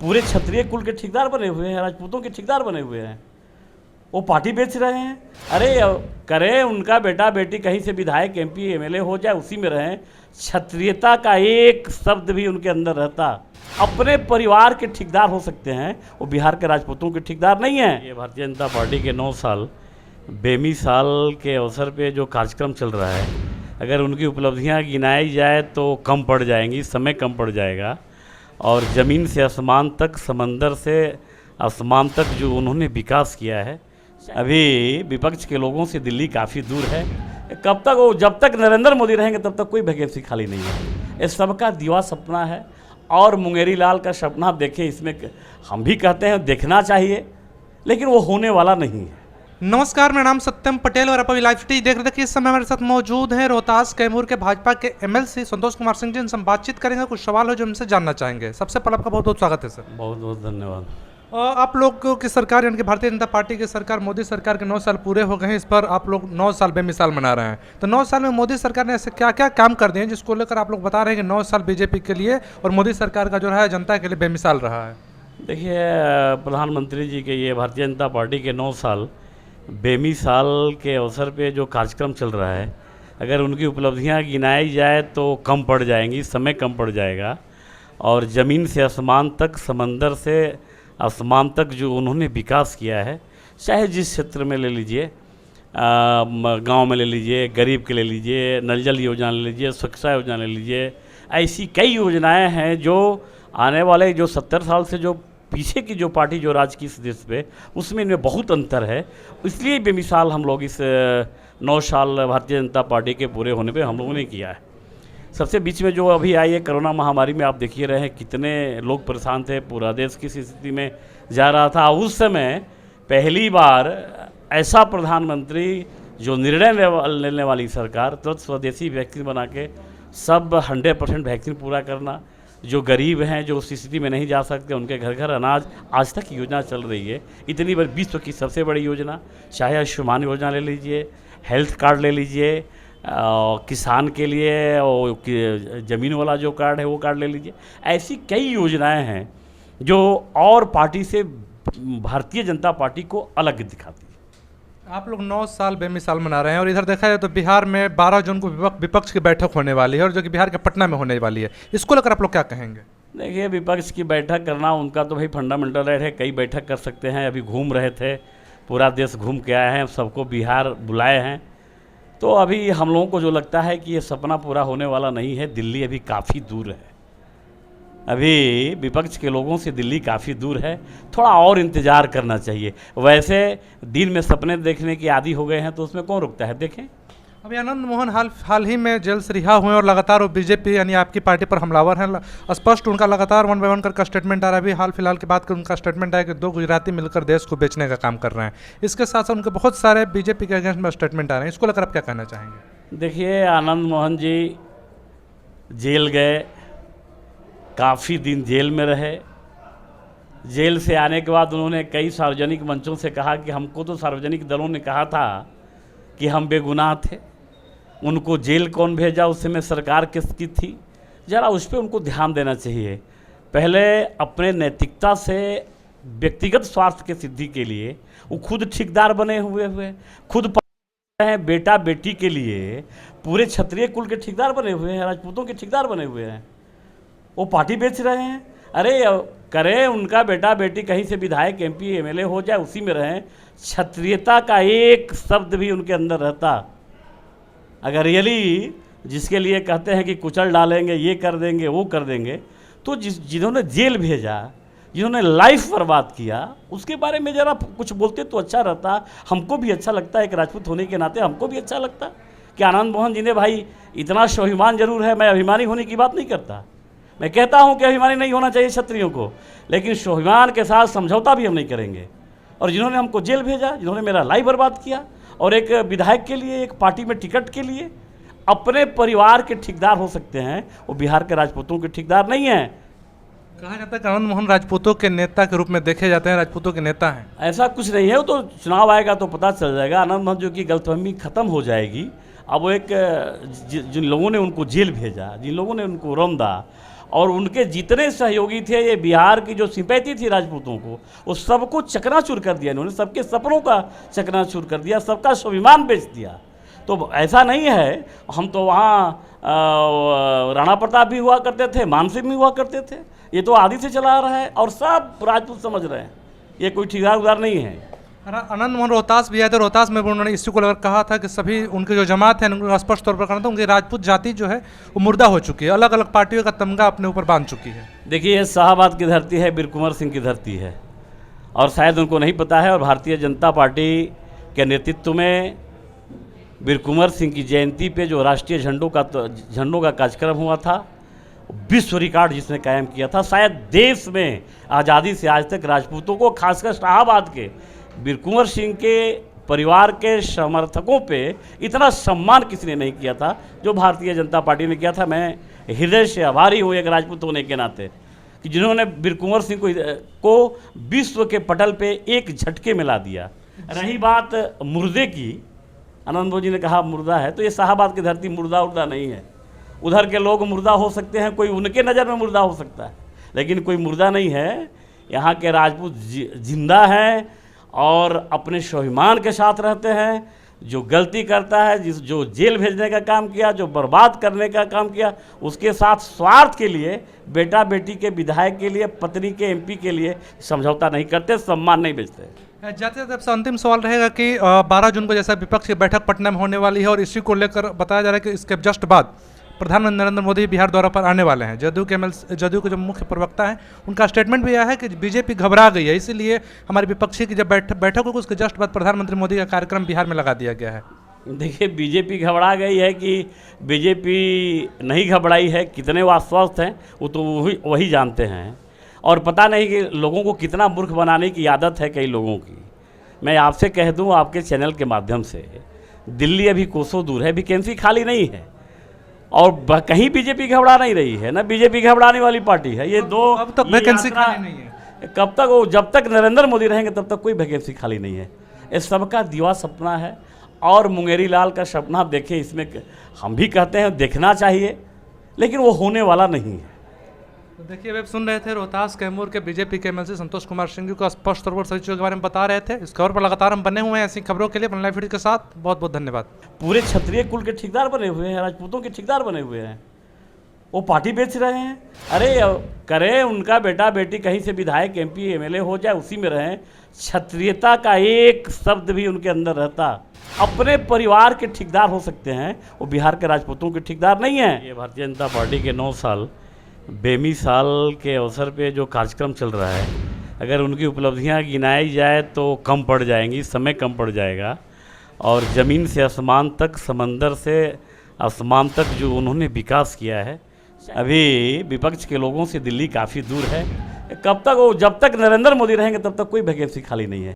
पूरे क्षत्रिय कुल के ठेकेदार बने हुए हैं, राजपूतों के ठेकेदार बने हुए हैं। वो पार्टी बेच रहे हैं। अरे करें उनका बेटा बेटी कहीं से विधायक एमपी एमएलए हो जाए, उसी में रहें, क्षत्रियता का एक शब्द भी उनके अंदर रहता, अपने परिवार के ठेकेदार हो सकते हैं, वो बिहार के राजपूतों के ठेकेदार नहीं हैं। ये भारतीय जनता पार्टी के 9 साल बेमिसाल के अवसर पे जो कार्यक्रम चल रहा है, अगर उनकी उपलब्धियां गिनाई जाए तो कम पड़ जाएंगी, समय कम पड़ जाएगा। और ज़मीन से आसमान तक, समंदर से आसमान तक जो उन्होंने विकास किया है, अभी विपक्ष के लोगों से दिल्ली काफ़ी दूर है। कब तक वो, जब तक नरेंद्र मोदी रहेंगे तब तक कोई वैकेंसी खाली नहीं है। ये सबका दीवा सपना है और मुंगेरी लाल का सपना देखें, इसमें हम भी कहते हैं देखना चाहिए, लेकिन वो होने वाला नहीं है। नमस्कार, मेरा नाम सत्यम पटेल और आप अभी लाइव स्ट्रीम देख रहे थे कि इस समय हमारे साथ मौजूद हैं रोहतास कैमूर के भाजपा के एमएलसी संतोष कुमार सिंह जी। इनसे हम बातचीत करेंगे, कुछ सवाल हो जो हमसे जानना चाहेंगे। सबसे पहले आपका बहुत बहुत स्वागत है सर। बहुत बहुत धन्यवाद। आप लोग की सरकार यानी कि भारतीय जनता पार्टी की सरकार, मोदी सरकार के 9 साल पूरे हो गए हैं। इस पर आप लोग 9 साल बेमिसाल मना रहे हैं। तो 9 साल में मोदी सरकार ने ऐसे क्या क्या काम कर दिए हैं जिसको लेकर आप लोग बता रहे हैं कि 9 साल बीजेपी के लिए और मोदी सरकार का जो है जनता के लिए बेमिसाल रहा है? देखिए, प्रधानमंत्री जी के ये भारतीय जनता पार्टी के 9 साल बेमिसाल के अवसर पे जो कार्यक्रम चल रहा है, अगर उनकी उपलब्धियां गिनाई जाए तो कम पड़ जाएंगी, समय कम पड़ जाएगा। और ज़मीन से आसमान तक, समंदर से आसमान तक जो उन्होंने विकास किया है, चाहे जिस क्षेत्र में ले लीजिए, गांव में ले लीजिए, गरीब के ले लीजिए, नल जल योजना ले लीजिए, स्वच्छता योजना ले लीजिए, ऐसी कई योजनाएं हैं जो आने वाले जो 70 साल से जो पीछे की जो पार्टी जो राज की इस देश पे, उसमें इनमें बहुत अंतर है। इसलिए बेमिसाल हम लोग इस 9 साल भारतीय जनता पार्टी के पूरे होने पे हम लोगों ने किया है। सबसे बीच में जो अभी आई है कोरोना महामारी में, आप देखिए रहे हैं कितने लोग परेशान थे, पूरा देश किस स्थिति में जा रहा था। उस समय पहली बार ऐसा प्रधानमंत्री जो निर्णय लेने वाली सरकार, तुरंत स्वदेशी वैक्सीन बना के सब 100% वैक्सीन पूरा करना, जो गरीब हैं, जो उस स्थिति में नहीं जा सकते, उनके घर घर अनाज, आज तक योजना चल रही है। इतनी बड़ी विश्व की सबसे बड़ी योजना, चाहे आयुष्मान योजना ले लीजिए, हेल्थ कार्ड ले लीजिए, किसान के लिए और ज़मीन वाला जो कार्ड है वो कार्ड ले लीजिए। ऐसी कई योजनाएं हैं जो और पार्टी से भारतीय जनता पार्टी को अलग दिखाती है। आप लोग 9 साल बेमिसाल मना रहे हैं और इधर देखा जाए तो बिहार में 12 जून को विपक्ष की बैठक होने वाली है और जो कि बिहार के पटना में होने वाली है। इसको लेकर आप लोग क्या कहेंगे? देखिए, विपक्ष की बैठक करना उनका तो भाई फंडामेंटल राइट है, कई बैठक कर सकते हैं। अभी घूम रहे थे, पूरा देश घूम के आए हैं, सबको बिहार बुलाए हैं। तो अभी हम लोगों को जो लगता है कि ये सपना पूरा होने वाला नहीं है। दिल्ली अभी काफ़ी दूर है, अभी विपक्ष के लोगों से दिल्ली काफ़ी दूर है, थोड़ा और इंतज़ार करना चाहिए। वैसे दिन में सपने देखने की आदी हो गए हैं तो उसमें कौन रुकता है। देखें, अभी आनंद मोहन हाल ही में जेल से रिहा हुए और लगातार वो बीजेपी यानी आपकी पार्टी पर हमलावर हैं। स्पष्ट उनका लगातार 1 बाय 1 करके स्टेटमेंट आ रहा है। अभी हाल फिलहाल की बात करें, उनका स्टेटमेंट आया कि 2 गुजराती मिलकर देश को बेचने का काम कर रहे हैं। इसके साथ साथ उनके बहुत सारे बीजेपी के अगेंस्ट में स्टेटमेंट आ रहे हैं। इसको लेकर आप क्या कहना चाहेंगे? देखिए, आनंद मोहन जी जेल गए, काफ़ी दिन जेल में रहे। जेल से आने के बाद उन्होंने कई सार्वजनिक मंचों से कहा कि हमको तो सार्वजनिक दलों ने कहा था कि हम बेगुनाह थे, उनको जेल कौन भेजा, उस समय सरकार किसकी थी। ज़रा उस पर उनको ध्यान देना चाहिए। पहले अपने नैतिकता से व्यक्तिगत स्वार्थ के सिद्धि के लिए वो खुद ठेकेदार बने हुए खुद हैं, बेटा बेटी के लिए पूरे क्षत्रिय कुल के ठेकेदार बने हुए हैं, राजपूतों के ठेकेदार बने हुए हैं। वो पार्टी बेच रहे हैं। अरे करें उनका बेटा बेटी कहीं से विधायक एमपी एमएलए हो जाए, उसी में रहें, क्षत्रियता का एक शब्द भी उनके अंदर रहता, अगर रियली जिसके लिए कहते हैं कि कुचल डालेंगे, ये कर देंगे, वो कर देंगे, तो जिन्होंने जेल भेजा, जिन्होंने लाइफ बर्बाद किया, उसके बारे में ज़रा कुछ बोलते तो अच्छा रहता। हमको भी अच्छा लगता है, एक राजपूत होने के नाते हमको भी अच्छा लगता कि आनंद मोहन जी ने भाई इतना स्वाभिमान जरूर है। मैं अभिमानी होने की बात नहीं करता, मैं कहता हूं कि अभिमानी नहीं होना चाहिए क्षत्रियों को, लेकिन स्वाभिमान के साथ समझौता भी हम नहीं करेंगे। और जिन्होंने हमको जेल भेजा, जिन्होंने मेरा लाइफ बर्बाद किया, और एक विधायक के लिए, एक पार्टी में टिकट के लिए अपने परिवार के ठेकेदार हो सकते हैं, वो बिहार के राजपूतों के ठेकेदार नहीं हैं। कहा जाता है कि आनंद मोहन राजपूतों के नेता के रूप में देखे जाते हैं, राजपूतों के नेता हैं। ऐसा कुछ नहीं है, वो तो चुनाव आएगा तो पता चल जाएगा। आनंद मोहन जो कि गलतफहमी खत्म हो जाएगी। अब वो एक जिन लोगों ने उनको जेल भेजा, जिन लोगों ने उनको रौंदा, और उनके जितने सहयोगी थे, ये बिहार की जो सिंपैथी थी राजपूतों को, वो सबको चकनाचूर कर दिया इन्होंने, सबके सपनों का चकनाचूर कर दिया, सबका स्वाभिमान बेच दिया। तो ऐसा नहीं है, हम तो वहाँ राणा प्रताप भी हुआ करते थे, मान सिंह भी हुआ करते थे, ये तो आदि से चला आ रहा है और सब राजपूत समझ रहे हैं, ये कोई ठेकेदार उदार नहीं है। आनंद मोहन रोहतास भी आए थे, रोहतास में भी उन्होंने इसी को लेकर कहा था कि सभी उनकी जो जमात है उनको स्पष्ट तौर पर कहना था उनकी राजपूत जाति जो है वो मुर्दा हो चुकी है, अलग अलग पार्टियों का तमगा अपने ऊपर बांध चुकी है। देखिए, ये शाहाबाद की धरती है, वीर कुंवर सिंह की धरती है, और शायद उनको नहीं पता है। और भारतीय जनता पार्टी के नेतृत्व में वीर कुंवर सिंह की जयंती पे जो राष्ट्रीय झंडों का कार्यक्रम हुआ था, विश्व रिकॉर्ड जिसने कायम किया था, शायद देश में आज़ादी से आज तक राजपूतों को, खासकर शाहाबाद के वीर कुंवर सिंह के परिवार के समर्थकों पे इतना सम्मान किसी ने नहीं किया था जो भारतीय जनता पार्टी ने किया था। मैं हृदय से आभारी हूँ एक राजपूत होने के नाते कि जिन्होंने वीर कुंवर सिंह को विश्व के पटल पे एक झटके में ला दिया। रही बात मुर्दे की, आनंद मोहन जी ने कहा मुर्दा है, तो ये शाहाबाद की धरती मुर्दा उर्दा नहीं है। उधर के लोग मुर्दा हो सकते हैं, कोई उनके नज़र में मुर्दा हो सकता है, लेकिन कोई मुर्दा नहीं है। यहाँ के राजपूत जिंदा हैं और अपने स्वाभिमान के साथ रहते हैं। जो गलती करता है, जो जेल भेजने का काम किया, जो बर्बाद करने का काम किया, उसके साथ स्वार्थ के लिए, बेटा बेटी के विधायक के लिए, पत्नी के एमपी के लिए समझौता नहीं करते, सम्मान नहीं बेचते। जाते जाते आपसे अंतिम सवाल रहेगा कि 12 जून को जैसा विपक्ष की बैठक पटना में होने वाली है और इसी को लेकर बताया जा रहा है कि इसके जस्ट बाद प्रधानमंत्री नरेंद्र मोदी बिहार दौरे पर आने वाले हैं। जदयू के जो मुख्य प्रवक्ता हैं उनका स्टेटमेंट भी यह है कि बीजेपी घबरा गई है, इसीलिए हमारी विपक्षी की जब बैठक होगी उसके जस्ट बाद प्रधानमंत्री मोदी का कार्यक्रम बिहार में लगा दिया गया है। देखिए, बीजेपी घबरा गई है कि बीजेपी नहीं घबराई है, कितने वो आश्वस्त हैं वो तो वही जानते हैं। और पता नहीं कि लोगों को कितना मूर्ख बनाने की आदत है कई लोगों की। मैं आपसे कह दूं आपके चैनल के माध्यम से, दिल्ली अभी कोसों दूर है, वैकेंसी खाली नहीं है और कहीं बीजेपी घबरा नहीं रही है, ना बीजेपी घबराने वाली पार्टी है। ये दो अब तक वैकेंसी खाली नहीं है, कब तक वो, जब तक नरेंद्र मोदी रहेंगे तब तक कोई वैकेंसी खाली नहीं है। ये सबका दीवा सपना है और मुंगेरी लाल का सपना देखे, इसमें हम भी कहते हैं देखना चाहिए, लेकिन वो होने वाला नहीं है। तो देखिए, वे सुन रहे थे रोहतास कैमूर के बीजेपी के एमएलसी संतोष कुमार सिंह जी को स्पष्ट तौर पर सभी चीज़ों के बारे में बता रहे थे। इस खबर पर लगातार हम बने हुए हैं ऐसी खबरों के लिए लाइव फीड के साथ। बहुत बहुत धन्यवाद। पूरे क्षत्रिय कुल के ठेकेदार बने हुए हैं, राजपूतों के ठेकेदार बने हुए हैं, वो पार्टी बेच रहे हैं। अरे करें, उनका बेटा बेटी कहीं से विधायक एमपी एमएलए हो जाए, उसी में रहें, क्षत्रियता का एक शब्द भी उनके अंदर रहता, अपने परिवार के ठेकेदार हो सकते हैं, वो बिहार के राजपूतों के ठेकेदार नहीं हैं। ये भारतीय जनता पार्टी के 9 साल बेमिसाल के अवसर पे जो कार्यक्रम चल रहा है, अगर उनकी उपलब्धियां गिनाई जाए तो कम पड़ जाएंगी, समय कम पड़ जाएगा। और ज़मीन से आसमान तक, समंदर से आसमान तक जो उन्होंने विकास किया है, अभी विपक्ष के लोगों से दिल्ली काफ़ी दूर है। कब तक वो, जब तक नरेंद्र मोदी रहेंगे तब तक कोई वैकेंसी खाली नहीं है।